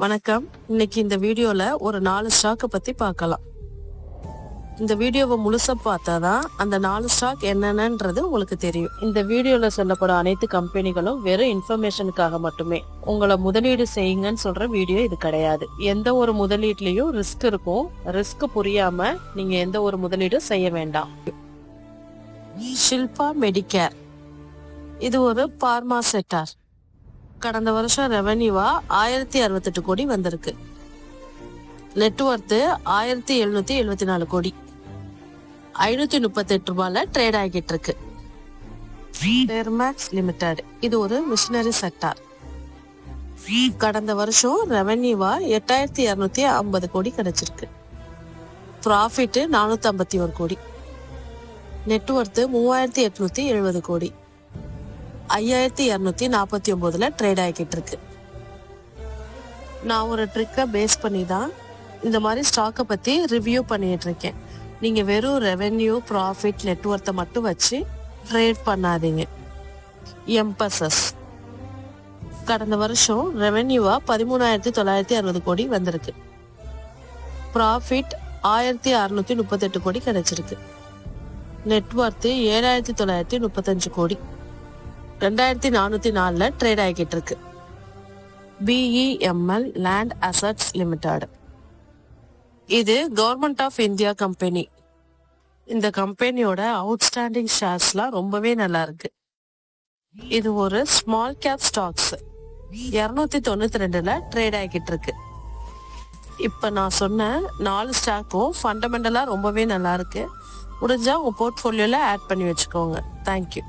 வணக்கம். இன்னைக்கு இந்த வீடியோல ஒரு 4 ஸ்டாக்கை பத்தி பார்க்கலாம். இந்த வீடியோவை முழுசா பார்த்தாதான் அந்த 4 ஸ்டாக் என்னென்னன்றது உங்களுக்கு தெரியும். இந்த வீடியோல சொல்லப்படும் அனைத்து கம்பெனிகளும் வெறும் இன்ஃபர்மேஷனுக்காக மட்டுமே. உங்களை முதலீடு செய்யுங்கன்னு சொல்ற வீடியோ இது கிடையாது. எந்த ஒரு முதலீட்லயும் ரிஸ்க் இருக்கும். ரிஸ்க் புரியாம நீங்க எந்த ஒரு முதலீடும் செய்ய வேண்டாம். ஷில்பா மெடிகேர் இது ஒரு பார்மா செக்டார். கடந்த வருஷம் ரெவென்யூவா 1068 கோடி வந்திருக்கு. நெட்வொர்த் 1774 கோடி, 538 ரூபாயில ட்ரேட் ஆகிட்டு இருக்கு. டெர்மேக்ஸ் லிமிடெட் இது ஒரு மிஷினரி செக்டார். கடந்த வருஷம் ரெவென்யூவா 8250 கோடி கிடைச்சிருக்கு. ப்ராஃபிட் 451 கோடி, நெட்வொர்த் 3870 கோடி, 5249 ட்ரேட் ஆகிட்டு இருக்கு. நான் ஒரு ட்ரிக்கை பேஸ் பண்ணி தான் இந்த மாதிரி ஸ்டாக்கை பத்தி ரிவ்யூ பண்ணிட்டு இருக்கேன். நீங்க வெறும் ரெவென்யூ, ப்ராஃபிட், நெட்வொர்த்தை மட்டும் வச்சு ட்ரேட் பண்ணாதீங்க. எம்பசஸ் கடந்த வருஷம் ரெவென்யூவா 13,960 கோடி வந்திருக்கு. ப்ராஃபிட் 1638 கோடி கிடைச்சிருக்கு. நெட்வொர்த் 7935 கோடி, 2404 ட்ரேட் ஆகிட்டு இருக்கு. BEML லேண்ட் அசட்ஸ் லிமிடெட் இது கவர்மெண்ட் ஆஃப் இந்தியா கம்பெனி. இந்த கம்பெனியோட அவுட்ஸ்டாண்டிங் ஷேர்ஸ்லாம் ரொம்பவே நல்லா இருக்கு. இது ஒரு ஸ்மால் கேப் ஸ்டாக்ஸ். 292 ட்ரேட் ஆகிட்டு இருக்கு. இப்ப நான் சொன்ன 4 ஸ்டாக்கும் ஃபண்டமெண்டலா ரொம்பவே நல்லா இருக்கு. முடிஞ்சா உங்க போர்ட்ஃபோலியோல ஆட் பண்ணி வச்சுக்கோங்க. தேங்க்யூ.